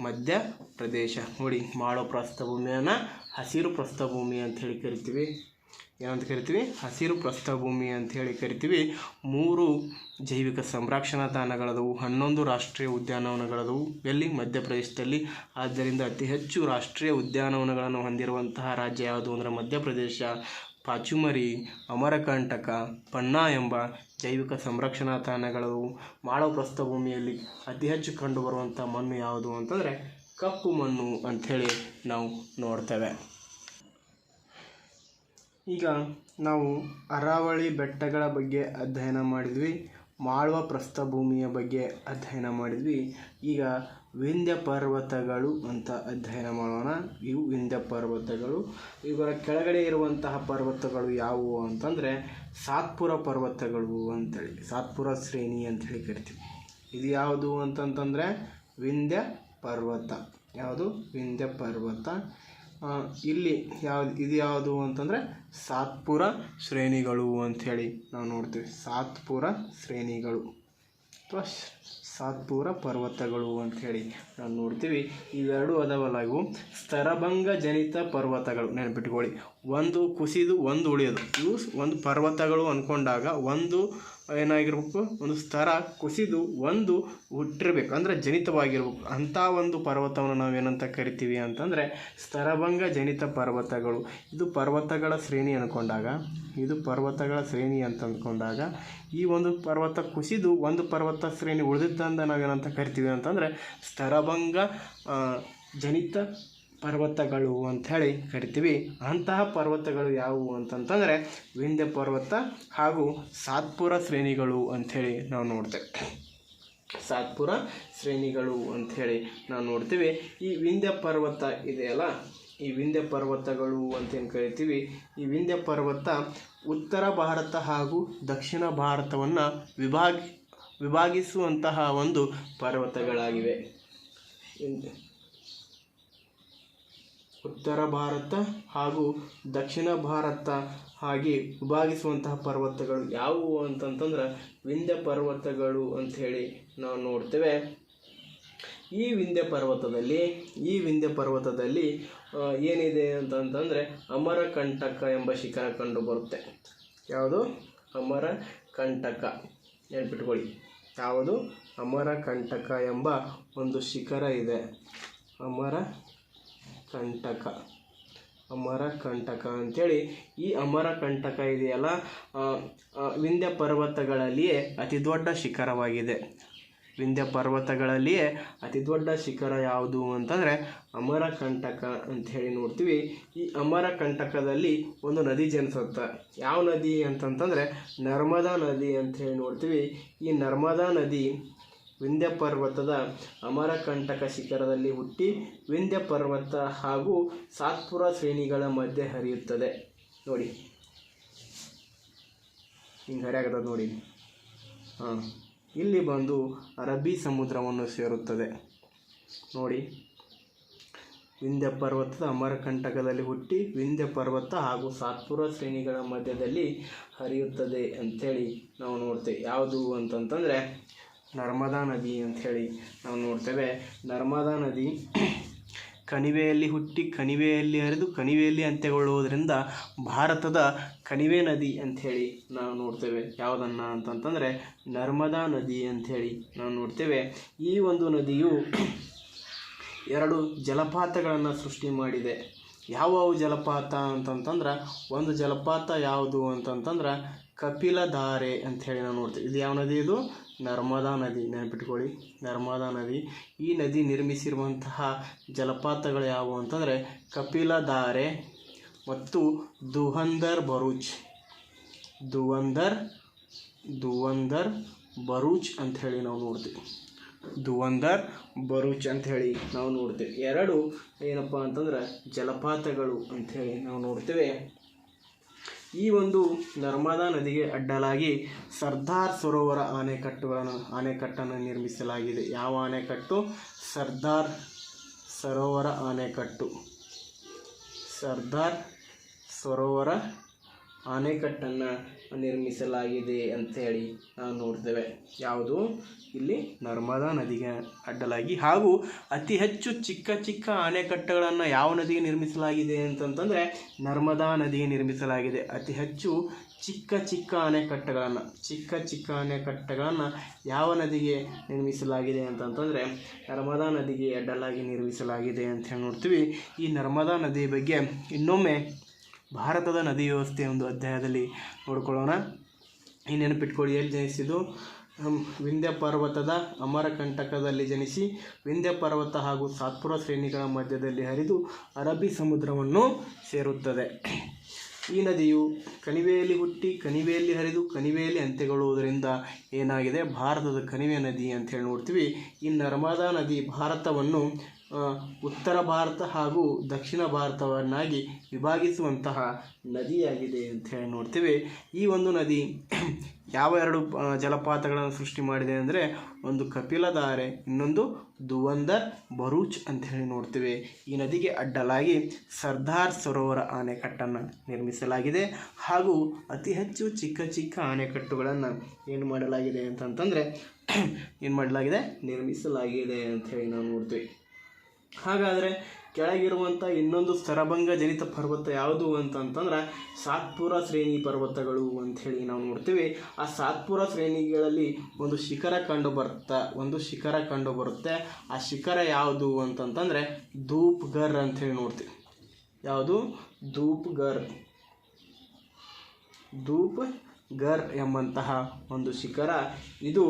ಮಧ್ಯಪ್ರದೇಶ. ನೋಡಿ, ಮಾಳವ ಪ್ರಸ್ಥಭೂಮಿಯನ್ನು ಹಸಿರು ಪ್ರಸ್ಥಭೂಮಿ ಅಂಥೇಳಿ ಕರಿತೀವಿ. ಏನಂತ ಕರಿತೀವಿ? ಹಸಿರು ಪ್ರಸ್ಥಭೂಮಿ ಅಂಥೇಳಿ ಕರಿತೀವಿ. 3 ಜೈವಿಕ ಸಂರಕ್ಷಣಾ ತಾಣಗಳದವು, 11 ರಾಷ್ಟ್ರೀಯ ಉದ್ಯಾನವನಗಳದವು ಎಲ್ಲಿ? ಮಧ್ಯಪ್ರದೇಶದಲ್ಲಿ. ಆದ್ದರಿಂದ ಅತಿ ಹೆಚ್ಚು ರಾಷ್ಟ್ರೀಯ ಉದ್ಯಾನವನಗಳನ್ನು ಹೊಂದಿರುವಂತಹ ರಾಜ್ಯ ಯಾವುದು ಅಂದರೆ ಮಧ್ಯಪ್ರದೇಶ. ಪಾಚುಮರಿ, ಅಮರಕಂಟಕ, ಪಣ್ಣ ಎಂಬ ಜೈವಿಕ ಸಂರಕ್ಷಣಾ ತಾಣಗಳವು. ಮಾಳವ ಪ್ರಸ್ಥಭೂಮಿಯಲ್ಲಿ ಅತಿ ಹೆಚ್ಚು ಕಂಡುಬರುವಂಥ ಮಣ್ಣು ಯಾವುದು ಅಂತಂದರೆ ಕಪ್ಪು ಮಣ್ಣು ಅಂಥೇಳಿ ನಾವು ನೋಡ್ತೇವೆ. ಈಗ ನಾವು ಅರಾವಳಿ ಬೆಟ್ಟಗಳ ಬಗ್ಗೆ ಅಧ್ಯಯನ ಮಾಡಿದ್ವಿ, ಮಾಳವ ಪ್ರಸ್ಥಭೂಮಿಯ ಬಗ್ಗೆ ಅಧ್ಯಯನ ಮಾಡಿದ್ವಿ. ಈಗ ವಿಂಧ್ಯ ಪರ್ವತಗಳು ಅಂತ ಅಧ್ಯಯನ ಮಾಡೋಣ. ಇವು ವಿಂಧ್ಯ ಪರ್ವತಗಳು. ಇವರ ಕೆಳಗಡೆ ಇರುವಂತಹ ಪರ್ವತಗಳು ಯಾವುವು ಅಂತಂದರೆ ಸಾತ್ಪುರ ಪರ್ವತಗಳು ಅಂತೇಳಿ, ಸಾತ್ಪುರ ಶ್ರೇಣಿ ಅಂಥೇಳಿ ಕರಿತೀವಿ. ಇದು ಯಾವುದು ಅಂತಂತಂದರೆ ವಿಂಧ್ಯ ಪರ್ವತ. ಯಾವುದು? ವಿಂಧ್ಯ ಪರ್ವತ. ಇಲ್ಲಿ ಇದು ಯಾವುದು ಅಂತಂದರೆ ಸಾತ್ಪುರ ಶ್ರೇಣಿಗಳು ಅಂಥೇಳಿ ನಾವು ನೋಡ್ತೀವಿ. ಸಾತ್ಪುರ ಶ್ರೇಣಿಗಳು ಅಥವಾ ಸಾತ್ಪುರ ಪರ್ವತಗಳು ಅಂಥೇಳಿ ನಾವು ನೋಡ್ತೀವಿ. ಇವೆರಡು ಅದಾವಲ್ಲ, ಇವು ಸ್ತರಭಂಗ ಜನಿತ ಪರ್ವತಗಳು. ನೆನಪಿಟ್ಕೊಳ್ಳಿ, ಒಂದು ಕುಸಿದು ಒಂದು ಉಳಿಯೋದು. ಇವು ಒಂದು ಪರ್ವತಗಳು ಅಂದ್ಕೊಂಡಾಗ ಒಂದು ಏನಾಗಿರ್ಬೇಕು? ಒಂದು ಸ್ತರ ಕುಸಿದು ಒಂದು ಹುಟ್ಟಿರ್ಬೇಕು, ಅಂದರೆ ಜನಿತವಾಗಿರ್ಬೇಕು. ಅಂಥ ಒಂದು ಪರ್ವತವನ್ನು ನಾವೇನಂತ ಕರಿತೀವಿ ಅಂತಂದರೆ ಸ್ತರಭಂಗ ಜನಿತ ಪರ್ವತಗಳು. ಇದು ಪರ್ವತಗಳ ಶ್ರೇಣಿ ಅಂದ್ಕೊಂಡಾಗ, ಈ ಒಂದು ಪರ್ವತ ಕುಸಿದು ಒಂದು ಪರ್ವತ ಶ್ರೇಣಿ ಉಳಿದಿದ್ದಂದ ನಾವೇನಂತ ಕರಿತೀವಿ ಅಂತಂದರೆ ಸ್ತರಭಂಗ ಜನಿತ ಪರ್ವತಗಳು ಅಂಥೇಳಿ ಕರಿತೀವಿ. ಅಂತಹ ಪರ್ವತಗಳು ಯಾವುವು ಅಂತಂತಂದರೆ ವಿಂಧ್ಯ ಪರ್ವತ ಹಾಗೂ ಸಾತ್ಪುರ ಶ್ರೇಣಿಗಳು ಅಂಥೇಳಿ ನಾವು ನೋಡ್ತೇವೆ. ಸಾತ್ಪುರ ಶ್ರೇಣಿಗಳು ಅಂಥೇಳಿ ನಾವು ನೋಡ್ತೀವಿ. ಈ ವಿಂಧ್ಯ ಪರ್ವತ ಇದೆಯಲ್ಲ, ಈ ವಿಂಧ್ಯ ಪರ್ವತಗಳು ಅಂತೇನು ಕರಿತೀವಿ. ಈ ವಿಂಧ್ಯ ಪರ್ವತ ಉತ್ತರ ಭಾರತ ಹಾಗೂ ದಕ್ಷಿಣ ಭಾರತವನ್ನು ವಿಭಾಗಿಸುವಂತಹ ಒಂದು ಪರ್ವತಗಳಾಗಿವೆ. ಉತ್ತರ ಭಾರತ ಹಾಗೂ ದಕ್ಷಿಣ ಭಾರತ ಹಾಗೆ ವಿಭಾಗಿಸುವಂತಹ ಪರ್ವತಗಳು ಯಾವುವು ಅಂತಂತಂದ್ರೆ ವಿಂಧ್ಯ ಪರ್ವತಗಳು ಅಂಥೇಳಿ ನಾವು ನೋಡ್ತೇವೆ. ಈ ವಿಂಧ್ಯ ಪರ್ವತದಲ್ಲಿ ಏನಿದೆ ಅಂತಂತಂದರೆ ಅಮರಕಂಟಕ ಎಂಬ ಶಿಖರ ಕಂಡು ಬರುತ್ತೆ. ಯಾವುದು? ಅಮರಕಂಟಕ. ನೆನ್ಪಿಟ್ಕೊಳ್ಳಿ, ಯಾವುದು? ಅಮರಕಂಟಕ ಎಂಬ ಒಂದು ಶಿಖರ ಇದೆ. ಅಮರಕಂಟಕ ಅಂಥೇಳಿ ಈ ಅಮರಕಂಟಕ ಇದೆಯಲ್ಲ, ವಿಂಧ್ಯ ಪರ್ವತಗಳಲ್ಲಿಯೇ ಅತಿ ದೊಡ್ಡ ಶಿಖರವಾಗಿದೆ. ವಿಂಧ್ಯ ಪರ್ವತಗಳಲ್ಲಿಯೇ ಅತಿ ದೊಡ್ಡ ಶಿಖರ ಯಾವುದು ಅಂತಂದರೆ ಅಮರಕಂಟಕ ಅಂಥೇಳಿ ನೋಡ್ತೀವಿ. ಈ ಅಮರಕಂಟಕದಲ್ಲಿ ಒಂದು ನದಿ ಜನಿಸುತ್ತೆ. ಯಾವ ನದಿ ಅಂತಂತಂದರೆ ನರ್ಮದಾ ನದಿ ಅಂಥೇಳಿ ನೋಡ್ತೀವಿ. ಈ ನರ್ಮದಾ ನದಿ ವಿಂಧ್ಯ ಪರ್ವತದ ಅಮರಕಂಟಕ ಶಿಖರದಲ್ಲಿ ಹುಟ್ಟಿ ವಿಂಧ್ಯ ಪರ್ವತ ಹಾಗೂ ಸಾತ್ಪುರ ಶ್ರೇಣಿಗಳ ಮಧ್ಯೆ ಹರಿಯುತ್ತದೆ. ನೋಡಿ, ಹಿಂಗೆ ಹರಿಯಾಗದ ನೋಡಿ. ಇಲ್ಲಿ ಬಂದು ಅರಬ್ಬಿ ಸಮುದ್ರವನ್ನು ಸೇರುತ್ತದೆ. ನೋಡಿ, ವಿಂಧ್ಯ ಪರ್ವತದ ಅಮರಕಂಟಕದಲ್ಲಿ ಹುಟ್ಟಿ ವಿಂಧ್ಯ ಪರ್ವತ ಹಾಗೂ ಸಾತ್ಪುರ ಶ್ರೇಣಿಗಳ ಮಧ್ಯದಲ್ಲಿ ಹರಿಯುತ್ತದೆ ಅಂಥೇಳಿ ನಾವು ನೋಡ್ತೇವೆ. ಯಾವುದು ಅಂತಂತಂದರೆ ನರ್ಮದಾ ನದಿ ಅಂಥೇಳಿ ನಾವು ನೋಡ್ತೇವೆ. ನರ್ಮದಾ ನದಿ ಕಣಿವೆಯಲ್ಲಿ ಹುಟ್ಟಿ ಕಣಿವೆಯಲ್ಲಿ ಹರಿದು ಕಣಿವೆಯಲ್ಲಿ ಅಂತ್ಯಗೊಳ್ಳುವುದರಿಂದ ಭಾರತದ ಕಣಿವೆ ನದಿ ಅಂಥೇಳಿ ನಾವು ನೋಡ್ತೇವೆ. ಯಾವುದನ್ನು ಅಂತಂತಂದರೆ ನರ್ಮದಾ ನದಿ ಅಂಥೇಳಿ ನಾವು ನೋಡ್ತೇವೆ. ಈ ಒಂದು ನದಿಯು 2 ಜಲಪಾತಗಳನ್ನು ಸೃಷ್ಟಿ ಮಾಡಿದೆ. ಯಾವುವು ಜಲಪಾತ ಅಂತಂತಂದ್ರೆ ಒಂದು ಜಲಪಾತ ಯಾವುದು ಅಂತಂತಂದ್ರೆ ಕಪಿಲಧಾರೆ ಅಂಥೇಳಿ ನಾವು ನೋಡ್ತೀವಿ. ಇದು ಯಾವ ನದಿ? ಇದು ನರ್ಮದಾ ನದಿ. ನೆನಪಿಟ್ಕೊಳ್ಳಿ, ನರ್ಮದಾ ನದಿ. ಈ ನದಿ ನಿರ್ಮಿಸಿರುವಂತಹ ಜಲಪಾತಗಳು ಯಾವುವು ಅಂತಂದರೆ ಕಪಿಲಧಾರೆ ಮತ್ತು ಧುವಂಧರ್ ಬರೂಚ್ ಅಂಥೇಳಿ ನಾವು ನೋಡ್ತೀವಿ. ಧುವಂಧರ್ ಬರೂಚ್ ಅಂಥೇಳಿ ನಾವು ನೋಡ್ತೇವೆ. 2 ಏನಪ್ಪ ಅಂತಂದ್ರೆ ಜಲಪಾತಗಳು ಅಂಥೇಳಿ ನಾವು ನೋಡ್ತೇವೆ. ಈ ಒಂದು ನರ್ಮದಾ ನದಿಗೆ ಅಡ್ಡಲಾಗಿ ಸರ್ದಾರ್ ಸರೋವರ ಅಣೆಕಟ್ಟನ್ನು ನಿರ್ಮಿಸಲಾಗಿದೆ. ಯಾವ ಅಣೆಕಟ್ಟು? ಸರ್ದಾರ್ ಸರೋವರ ಅಣೆಕಟ್ಟು. ಸರ್ದಾರ್ ಸರೋವರ ಅಣೆಕಟ್ಟನ್ನು ನಿರ್ಮಿಸಲಾಗಿದೆ ಅಂಥೇಳಿ ನಾವು ನೋಡ್ತೇವೆ. ಯಾವುದು? ಇಲ್ಲಿ ನರ್ಮದಾ ನದಿಗೆ ಅಡ್ಡಲಾಗಿ. ಹಾಗೂ ಅತಿ ಹೆಚ್ಚು ಚಿಕ್ಕ ಅಣೆಕಟ್ಟುಗಳನ್ನು ಯಾವ ನದಿಗೆ ನಿರ್ಮಿಸಲಾಗಿದೆ ಅಂತಂತಂದರೆ ನರ್ಮದಾ ನದಿಗೆ ನಿರ್ಮಿಸಲಾಗಿದೆ. ಅತಿ ಹೆಚ್ಚು ಚಿಕ್ಕ ಅಣೆಕಟ್ಟುಗಳನ್ನು ಯಾವ ನದಿಗೆ ನಿರ್ಮಿಸಲಾಗಿದೆ ಅಂತಂತಂದರೆ ನರ್ಮದಾ ನದಿಗೆ ಅಡ್ಡಲಾಗಿ ನಿರ್ಮಿಸಲಾಗಿದೆ ಅಂತ ಹೇಳಿ ನೋಡ್ತೀವಿ. ಈ ನರ್ಮದಾ ನದಿಯ ಬಗ್ಗೆ ಇನ್ನೊಮ್ಮೆ ಭಾರತದ ನದಿ ವ್ಯವಸ್ಥೆ ಒಂದು ಅಧ್ಯಾಯದಲ್ಲಿ ನೋಡ್ಕೊಳ್ಳೋಣ. ಈ ನೆನಪಿಟ್ಕೊಳ್ಳಿ. ಎಲ್ಲಿ ಜನಿಸಿದ್ದು? ವಿಂಧ್ಯ ಪರ್ವತದ ಅಮರಕಂಟಕದಲ್ಲಿ ಜನಿಸಿ ವಿಂಧ್ಯ ಪರ್ವತ ಹಾಗೂ ಸಾತ್ಪುರ ಶ್ರೇಣಿಗಳ ಮಧ್ಯದಲ್ಲಿ ಹರಿದು ಅರಬ್ಬಿ ಸಮುದ್ರವನ್ನು ಸೇರುತ್ತದೆ. ಈ ನದಿಯು ಕಣಿವೆಯಲ್ಲಿ ಹುಟ್ಟಿ ಕಣಿವೆಯಲ್ಲಿ ಹರಿದು ಕಣಿವೆಯಲ್ಲಿ ಅಂತ್ಯಗೊಳ್ಳುವುದರಿಂದ ಏನಾಗಿದೆ? ಭಾರತದ ಕಣಿವೆ ನದಿ ಅಂಥೇಳಿ ನೋಡ್ತೀವಿ. ಈ ನರ್ಮದಾ ನದಿ ಭಾರತವನ್ನು ಉತ್ತರ ಭಾರತ ಹಾಗೂ ದಕ್ಷಿಣ ಭಾರತವನ್ನಾಗಿ ವಿಭಾಗಿಸುವಂತಹ ನದಿಯಾಗಿದೆ ಅಂಥೇಳಿ ನೋಡ್ತೀವಿ. ಈ ಒಂದು ನದಿ ಯಾವ 2 ಜಲಪಾತಗಳನ್ನು ಸೃಷ್ಟಿ ಮಾಡಿದೆ ಅಂದರೆ ಒಂದು ಕಪಿಲಧಾರೆ, ಇನ್ನೊಂದು ಧುವಂಧರ್ ಬರೂಚ್ ಅಂಥೇಳಿ ನೋಡ್ತೀವಿ. ಈ ನದಿಗೆ ಅಡ್ಡಲಾಗಿ ಸರ್ದಾರ್ ಸರೋವರ ಅಣೆಕಟ್ಟನ್ನು ನಿರ್ಮಿಸಲಾಗಿದೆ. ಹಾಗೂ ಅತಿ ಹೆಚ್ಚು ಚಿಕ್ಕ ಅಣೆಕಟ್ಟುಗಳನ್ನು ಏನು ಮಾಡಲಾಗಿದೆ ಅಂತಂತಂದರೆ ನಿರ್ಮಿಸಲಾಗಿದೆ ಅಂಥೇಳಿ ನಾವು ನೋಡ್ತೀವಿ. ಹಾಗಾದರೆ ಕೆಳಗಿರುವಂಥ ಇನ್ನೊಂದು ಸ್ತರಭಂಗ ಜನಿತ ಪರ್ವತ ಯಾವುದು ಅಂತಂತಂದ್ರೆ ಸಾತ್ಪುರ ಶ್ರೇಣಿ ಪರ್ವತಗಳು ಅಂಥೇಳಿ ನಾವು ನೋಡ್ತೀವಿ. ಆ ಸಾತ್ಪುರ ಶ್ರೇಣಿಗಳಲ್ಲಿ ಒಂದು ಶಿಖರ ಕಂಡು ಬರುತ್ತೆ. ಆ ಶಿಖರ ಯಾವುದು ಅಂತಂತಂದರೆ ಧೂಪ್ಗರ್ ಅಂಥೇಳಿ ನೋಡ್ತೀವಿ. ಯಾವುದು? ಧೂಪ್ಗರ್ ಎಂಬಂತಹ ಒಂದು ಶಿಖರ. ಇದು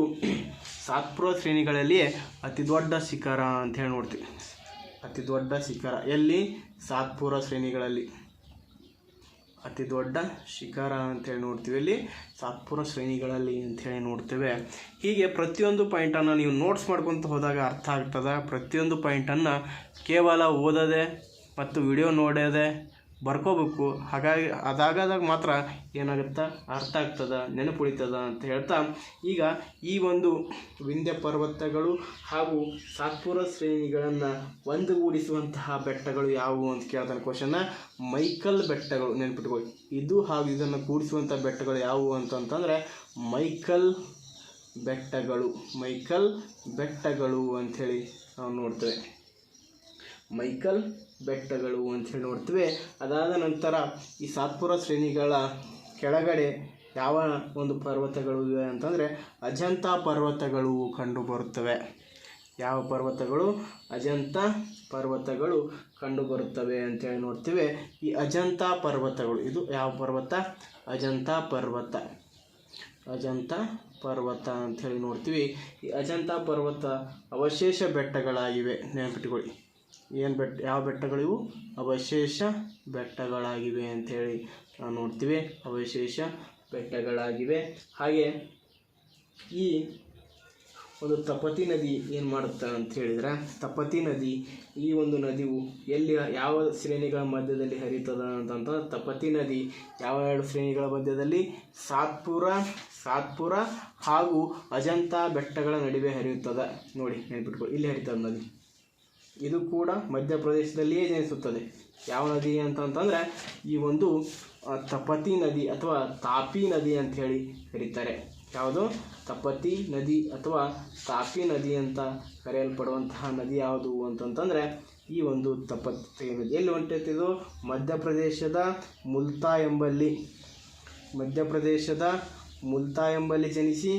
ಸಾತ್ಪುರ ಶ್ರೇಣಿಗಳಲ್ಲಿಯೇ ಅತಿ ದೊಡ್ಡ ಶಿಖರ ಅಂಥೇಳಿ ನೋಡ್ತೀವಿ. ಅತಿ ದೊಡ್ಡ ಶಿಖರ ಎಲ್ಲಿ? ಸಾತ್ಪುರ ಶ್ರೇಣಿಗಳಲ್ಲಿ ಅತಿ ದೊಡ್ಡ ಶಿಖರ ಅಂಥೇಳಿ ನೋಡ್ತೀವಿ. ಇಲ್ಲಿ ಸಾತ್ಪುರ ಶ್ರೇಣಿಗಳಲ್ಲಿ ಅಂಥೇಳಿ ನೋಡ್ತೇವೆ. ಹೀಗೆ ಪ್ರತಿಯೊಂದು ಪಾಯಿಂಟನ್ನು ನೀವು ನೋಟ್ಸ್ ಮಾಡ್ಕೊತ ಹೋದಾಗ ಅರ್ಥ ಆಗ್ತದೆ. ಪ್ರತಿಯೊಂದು ಪಾಯಿಂಟನ್ನು ಕೇವಲ ಓದದೆ ಮತ್ತು ವಿಡಿಯೋ ನೋಡೋದೆ ಬರ್ಕೋಬೇಕು. ಹಾಗಾಗಿ ಅದಾಗದಾಗ ಮಾತ್ರ ಏನಾಗುತ್ತೆ? ಅರ್ಥ ಆಗ್ತದೆ, ನೆನಪುಳಿತದ ಅಂತ ಹೇಳ್ತಾ ಈಗ ಈ ಒಂದು ವಿಂಧ್ಯ ಪರ್ವತಗಳು ಹಾಗೂ ಸಾತ್ಪುರ ಶ್ರೇಣಿಗಳನ್ನು ಒಂದುಗೂಡಿಸುವಂತಹ ಬೆಟ್ಟಗಳು ಯಾವುವು ಅಂತ ಕೇಳ್ತಾನೆ ಕ್ವಶನ್ನ. ಮೈಕಲ್ ಬೆಟ್ಟಗಳು. ನೆನಪಿಟ್ಕೊಳ್ಳಿ. ಇದು ಹಾಗೂ ಇದನ್ನು ಕೂಡಿಸುವಂಥ ಬೆಟ್ಟಗಳು ಯಾವುವು ಅಂತಂತಂದರೆ ಮೈಕಲ್ ಬೆಟ್ಟಗಳು ಅಂಥೇಳಿ ನಾವು ನೋಡ್ತೇವೆ. ಮೈಕಲ್ ಬೆಟ್ಟಗಳು ಅಂಥೇಳಿ ನೋಡ್ತೇವೆ. ಅದಾದ ನಂತರ ಈ ಸಾತ್ಪುರ ಶ್ರೇಣಿಗಳ ಕೆಳಗಡೆ ಯಾವ ಒಂದು ಪರ್ವತಗಳು ಇವೆ ಅಂತಂದರೆ ಅಜಂತಾ ಪರ್ವತಗಳು ಕಂಡು ಬರುತ್ತವೆ. ಯಾವ ಪರ್ವತಗಳು? ಅಜಂತಾ ಪರ್ವತಗಳು ಕಂಡು ಬರುತ್ತವೆ ಅಂಥೇಳಿ ನೋಡ್ತೇವೆ. ಈ ಅಜಂತಾ ಪರ್ವತಗಳು, ಇದು ಯಾವ ಪರ್ವತ? ಅಜಂತಾ ಪರ್ವತ ಅಂಥೇಳಿ ನೋಡ್ತೀವಿ. ಈ ಅಜಂತಾ ಪರ್ವತ ಅವಶೇಷ ಬೆಟ್ಟಗಳಾಗಿವೆ. ನೆನಪಿಟ್ಕೊಳ್ಳಿ. ಯಾವ ಬೆಟ್ಟಗಳಿವು? ಅವಶೇಷ ಬೆಟ್ಟಗಳಾಗಿವೆ ಅಂಥೇಳಿ ನಾವು ನೋಡ್ತೀವಿ. ಅವಶೇಷ ಬೆಟ್ಟಗಳಾಗಿವೆ. ಹಾಗೆ ಈ ಒಂದು ತಪತಿ ನದಿ ಏನು ಮಾಡುತ್ತೆ ಅಂತ ಹೇಳಿದರೆ, ತಪತಿ ನದಿ, ಈ ಒಂದು ನದಿಯು ಎಲ್ಲಿ ಯಾವ ಶ್ರೇಣಿಗಳ ಮಧ್ಯದಲ್ಲಿ ಹರಿತದ ಅಂತಂತ ತಪತಿ ನದಿ ಯಾವ 2 ಶ್ರೇಣಿಗಳ ಮಧ್ಯದಲ್ಲಿ? ಸಾತ್ಪುರ ಹಾಗೂ ಅಜಂತಾ ಬೆಟ್ಟಗಳ ನಡುವೆ ಹರಿಯುತ್ತದೆ. ನೋಡಿ, ನೆನಪಿಟ್ಕೊಳ್ಳಿ. ಇಲ್ಲಿ ಹರಿತದ ನದಿ. ಇದು ಕೂಡ ಮಧ್ಯಪ್ರದೇಶದಲ್ಲಿಯೇ ಜನಿಸುತ್ತದೆ. ಯಾವ ನದಿ ಅಂತಂತಂದರೆ ಈ ಒಂದು ತಪತಿ ನದಿ ಅಥವಾ ತಾಪಿ ನದಿ ಅಂಥೇಳಿ ಕರೀತಾರೆ. ಯಾವುದು? ತಪತಿ ನದಿ ಅಥವಾ ತಾಪಿ ನದಿ ಅಂತ ಕರೆಯಲ್ಪಡುವಂತಹ ನದಿ ಯಾವುದು ಅಂತಂತಂದರೆ ಈ ಒಂದು ತಪತಿ ನದಿ. ಎಲ್ಲಿ ಹೊಂಟೈತೆ ಇದು? ಮಧ್ಯಪ್ರದೇಶದ ಮುಲ್ತಾ ಎಂಬಲ್ಲಿ ಜನಿಸಿ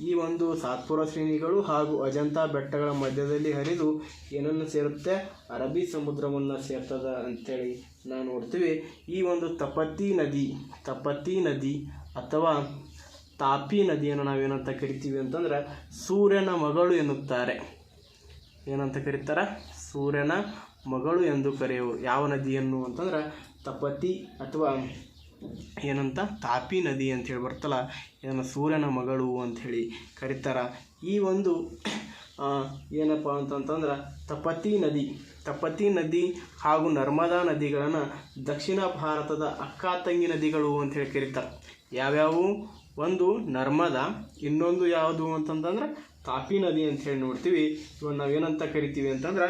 ಈ ಒಂದು ಸಾತ್ಪುರ ಶ್ರೇಣಿಗಳು ಹಾಗೂ ಅಜಂತಾ ಬೆಟ್ಟಗಳ ಮಧ್ಯದಲ್ಲಿ ಹರಿದು ಏನನ್ನು ಸೇರುತ್ತೆ? ಅರಬ್ಬಿ ಸಮುದ್ರವನ್ನು ಸೇರ್ತದ ಅಂತೇಳಿ ನಾವು ನೋಡ್ತೀವಿ. ಈ ಒಂದು ತಪತಿ ನದಿ ಅಥವಾ ತಾಪಿ ನದಿಯನ್ನು ನಾವೇನಂತ ಕರಿತೀವಿ ಅಂತಂದ್ರೆ ಸೂರ್ಯನ ಮಗಳು ಎನ್ನುತ್ತಾರೆ. ಏನಂತ ಕರೀತಾರೆ? ಸೂರ್ಯನ ಮಗಳು ಎಂದು ಕರೆಯುವರು. ಯಾವ ನದಿಯನ್ನು ಅಂತಂದ್ರೆ ತಪತಿ ಅಥವಾ ಏನಂತ ತಾಪಿ ನದಿ ಅಂಥೇಳಿ ಬರ್ತಲ್ಲ, ಇದನ್ನು ಸೂರ್ಯನ ಮಗಳು ಅಂಥೇಳಿ ಕರೀತಾರೆ. ಈ ಒಂದು ಏನಪ್ಪ ಅಂತಂತಂದ್ರೆ ತಪತಿ ನದಿ ಹಾಗೂ ನರ್ಮದಾ ನದಿಗಳನ್ನು ದಕ್ಷಿಣ ಭಾರತದ ಅಕ್ಕ ತಂಗಿ ನದಿಗಳು ಅಂಥೇಳಿ ಕರೀತಾರೆ. ಯಾವ್ಯಾವು? ಒಂದು ನರ್ಮದಾ, ಇನ್ನೊಂದು ಯಾವುದು ಅಂತಂತಂದ್ರೆ ತಾಪಿ ನದಿ ಅಂಥೇಳಿ ನೋಡ್ತೀವಿ. ಇವನ್ನ ನಾವೇನಂತ ಕರಿತೀವಿ ಅಂತಂದ್ರೆ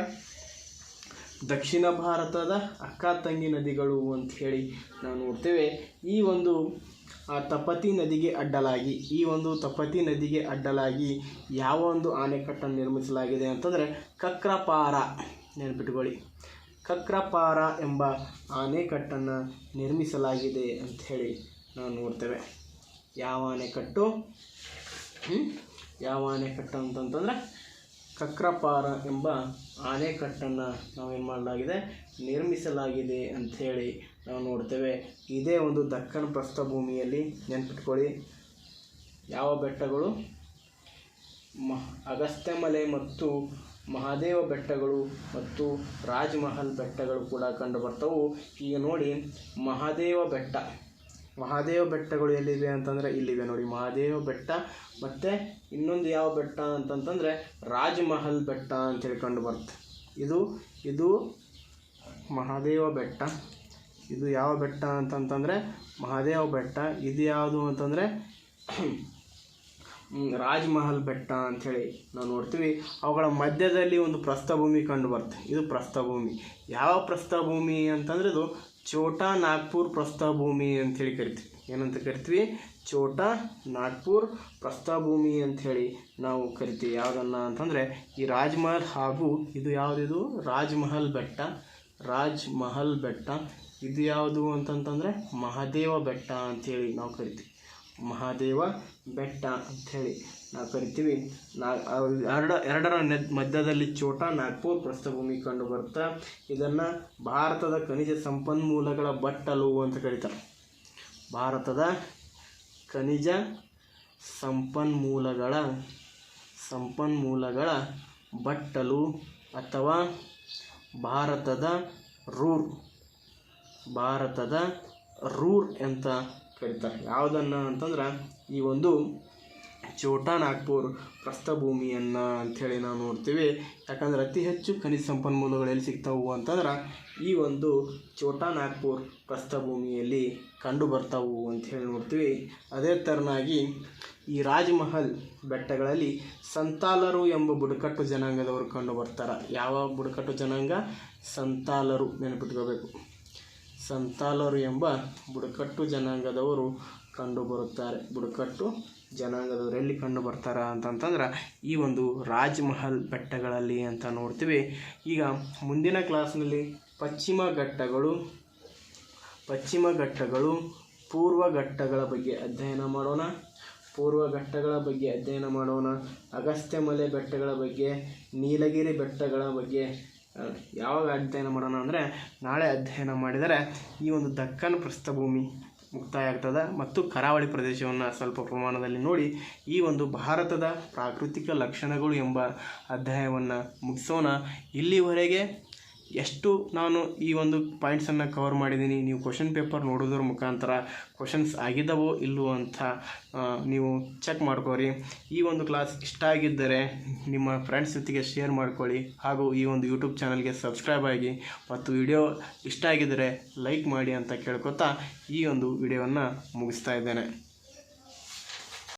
ದಕ್ಷಿಣ ಭಾರತದ ಅಕ್ಕ ತಂಗಿ ನದಿಗಳು ಅಂಥೇಳಿ ನಾವು ನೋಡ್ತೇವೆ. ಈ ಒಂದು ತಪತಿ ನದಿಗೆ ಅಡ್ಡಲಾಗಿ ಯಾವ ಒಂದು ಆಣೆಕಟ್ಟನ್ನು ನಿರ್ಮಿಸಲಾಗಿದೆ ಅಂತಂದರೆ ಕಕ್ರಪಾರ. ನೆನಪಿಟ್ಕೊಳ್ಳಿ, ಕಕ್ರಪಾರ ಎಂಬ ಆಣೆಕಟ್ಟನ್ನು ನಿರ್ಮಿಸಲಾಗಿದೆ ಅಂಥೇಳಿ ನಾವು ನೋಡ್ತೇವೆ. ಯಾವ ಆಣೆಕಟ್ಟು ಅಂತಂತಂದರೆ ಕಕ್ರಪಾರ ಎಂಬ ಆಣೆಕಟ್ಟನ್ನು ನಾವೇನು ಮಾಡಲಾಗಿದೆ? ನಿರ್ಮಿಸಲಾಗಿದೆ ಅಂಥೇಳಿ ನಾವು ನೋಡ್ತೇವೆ. ಇದೇ ಒಂದು ದಕ್ಕನ್ ಪ್ರಸ್ಥಭೂಮಿಯಲ್ಲಿ ನೆನಪಿಟ್ಕೊಳ್ಳಿ ಯಾವ ಬೆಟ್ಟಗಳು? ಅಗಸ್ತ್ಯಮಲೆ ಮತ್ತು ಮಹಾದೇವ ಬೆಟ್ಟಗಳು ಮತ್ತು ರಾಜಮಹಲ್ ಬೆಟ್ಟಗಳು ಕೂಡ ಕಂಡು ಬರ್ತವು. ಈಗ ನೋಡಿ, ಮಹಾದೇವ ಬೆಟ್ಟಗಳು ಎಲ್ಲಿವೆ ಅಂತಂದರೆ ಇಲ್ಲಿವೆ ನೋಡಿ, ಮಹಾದೇವ ಬೆಟ್ಟ. ಮತ್ತು ಇನ್ನೊಂದು ಯಾವ ಬೆಟ್ಟ ಅಂತಂತಂದರೆ ರಾಜಮಹಲ್ ಬೆಟ್ಟ ಅಂತೇಳಿ ಕಂಡು ಬರುತ್ತೆ. ಇದು ಮಹಾದೇವ ಬೆಟ್ಟ. ಇದು ಯಾವ ಬೆಟ್ಟ ಅಂತಂತಂದರೆ ಮಹಾದೇವ ಬೆಟ್ಟ. ಇದು ಯಾವುದು ಅಂತಂದರೆ ರಾಜಮಹಲ್ ಬೆಟ್ಟ ಅಂಥೇಳಿ ನಾವು ನೋಡ್ತೀವಿ. ಅವುಗಳ ಮಧ್ಯದಲ್ಲಿ ಒಂದು ಪ್ರಸ್ಥಭೂಮಿ ಕಂಡು ಬರುತ್ತೆ. ಇದು ಪ್ರಸ್ಥಭೂಮಿ. ಯಾವ ಪ್ರಸ್ಥಭೂಮಿ ಅಂತಂದರೆ ಇದು ಛೋಟಾ ನಾಗ್ಪುರ್ ಪ್ರಸ್ಥಭೂಮಿ ಅಂಥೇಳಿ ಕರಿತೀವಿ. ಏನಂತ ಕರಿತೀವಿ? ಛೋಟಾ ನಾಗ್ಪುರ್ ಪ್ರಸ್ಥಭೂಮಿ ಅಂಥೇಳಿ ನಾವು ಕರಿತೀವಿ. ಯಾವುದನ್ನು ಅಂತಂದರೆ ಈ ರಾಜಮಹಲ್ ಹಾಗೂ ಇದು ಯಾವುದಿದು? ರಾಜಮಹಲ್ ಬೆಟ್ಟ. ಇದು ಯಾವುದು ಅಂತಂತಂದರೆ ಮಹಾದೇವ ಬೆಟ್ಟ ಅಂಥೇಳಿ ನಾವು ಕರಿತೀವಿ. ಮಹಾದೇವ ಬೆಟ್ಟ ಅಂಥೇಳಿ ನಾವು ಕರಿತೀವಿ. ಎರಡರ ಮಧ್ಯದಲ್ಲಿ ಛೋಟಾ ನಾಗ್ಪುರ್ ಪ್ರಸ್ಥಭೂಮಿ ಕಂಡು ಬರುತ್ತೆ. ಇದನ್ನು ಭಾರತದ ಖನಿಜ ಸಂಪನ್ಮೂಲಗಳ ಬಟ್ಟಲು ಅಂತ ಕರೀತಾರೆ. ಭಾರತದ ಖನಿಜ ಸಂಪನ್ಮೂಲಗಳ ಬಟ್ಟಲು ಅಥವಾ ಭಾರತದ ರೂರ್ ಅಂತ ಕರೀತಾರೆ. ಯಾವುದನ್ನು ಅಂತಂದ್ರೆ ಈ ಒಂದು ಛೋಟಾ ನಾಗ್ಪುರ್ ಪ್ರಸ್ಥಭೂಮಿಯನ್ನು ಅಂಥೇಳಿ ನಾವು ನೋಡ್ತೀವಿ. ಯಾಕಂದರೆ ಅತಿ ಹೆಚ್ಚು ಖನಿಜ ಸಂಪನ್ಮೂಲಗಳು ಎಲ್ಲಿ ಸಿಗ್ತಾವು ಅಂತಂದ್ರೆ ಈ ಒಂದು ಛೋಟಾ ನಾಗ್ಪುರ್ ಪ್ರಸ್ಥಭೂಮಿಯಲ್ಲಿ ಕಂಡು ಬರ್ತಾವು ಅಂಥೇಳಿ ನೋಡ್ತೀವಿ. ಅದೇ ಥರನಾಗಿ ಈ ರಾಜಮಹಲ್ ಬೆಟ್ಟಗಳಲ್ಲಿ ಸಂತಾಲರು ಎಂಬ ಬುಡಕಟ್ಟು ಜನಾಂಗದವರು ಕಂಡು ಬರ್ತಾರೆ. ಯಾವ ಬುಡಕಟ್ಟು ಜನಾಂಗ? ಸಂತಾಲರು. ನೆನಪಿಟ್ಕೋಬೇಕು, ಸಂತಾಲರು ಎಂಬ ಬುಡಕಟ್ಟು ಜನಾಂಗದವರು ಕಂಡು ಬರುತ್ತಾರೆ. ಬುಡಕಟ್ಟು ಜನಾಂಗದವರು ಎಲ್ಲಿ ಕಂಡು ಬರ್ತಾರೆ ಅಂತಂತಂದ್ರೆ ಈ ಒಂದು ರಾಜಮಹಲ್ ಬೆಟ್ಟಗಳಲ್ಲಿ ಅಂತ ನೋಡ್ತೀವಿ. ಈಗ ಮುಂದಿನ ಕ್ಲಾಸ್ನಲ್ಲಿ ಪಶ್ಚಿಮ ಘಟ್ಟಗಳು ಪೂರ್ವ ಘಟ್ಟಗಳ ಬಗ್ಗೆ ಅಧ್ಯಯನ ಮಾಡೋಣ. ಅಗಸ್ತ್ಯಮಲೆ ಬೆಟ್ಟಗಳ ಬಗ್ಗೆ, ನೀಲಗಿರಿ ಬೆಟ್ಟಗಳ ಬಗ್ಗೆ ಯಾವಾಗ ಅಧ್ಯಯನ ಮಾಡೋಣ ಅಂದರೆ ನಾಳೆ ಅಧ್ಯಯನ ಮಾಡಿದರೆ ಈ ಒಂದು ದಕ್ಕನ್ ಪ್ರಸ್ಥಭೂಮಿ ಮುಕ್ತಾಯ ಆಗ್ತದೆ. ಮತ್ತು ಕರಾವಳಿ ಪ್ರದೇಶವನ್ನು ಸ್ವಲ್ಪ ಪ್ರಮಾಣದಲ್ಲಿ ನೋಡಿ ಈ ಒಂದು ಭಾರತದ ಪ್ರಾಕೃತಿಕ ಲಕ್ಷಣಗಳು ಎಂಬ ಅಧ್ಯಾಯವನ್ನು ಮುಗಿಸೋಣ. ಇಲ್ಲಿವರೆಗೆ ಎಷ್ಟು ನಾನು ಈ ಒಂದು ಪಾಯಿಂಟ್ಸನ್ನು ಕವರ್ ಮಾಡಿದ್ದೀನಿ. ನೀವು ಕ್ವಶನ್ ಪೇಪರ್ ನೋಡೋದ್ರ ಮುಖಾಂತರ ಕ್ವಶನ್ಸ್ ಆಗಿದ್ದಾವೋ ಇಲ್ಲವೋ ಅಂತ ನೀವು ಚೆಕ್ ಮಾಡ್ಕೋರಿ. ಈ ಒಂದು ಕ್ಲಾಸ್ ಇಷ್ಟ ಆಗಿದ್ದರೆ ನಿಮ್ಮ ಫ್ರೆಂಡ್ಸ್ ಜೊತೆಗೆ ಶೇರ್ ಮಾಡ್ಕೊಳ್ಳಿ. ಹಾಗೂ ಈ ಒಂದು ಯೂಟ್ಯೂಬ್ ಚಾನಲ್ಗೆ ಸಬ್ಸ್ಕ್ರೈಬ್ ಆಗಿ ಮತ್ತು ವಿಡಿಯೋ ಇಷ್ಟ ಆಗಿದ್ದರೆ ಲೈಕ್ ಮಾಡಿ ಅಂತ ಕೇಳ್ಕೊತಾ ಈ ಒಂದು ವಿಡಿಯೋವನ್ನು ಮುಗಿಸ್ತಾ ಇದ್ದೇನೆ.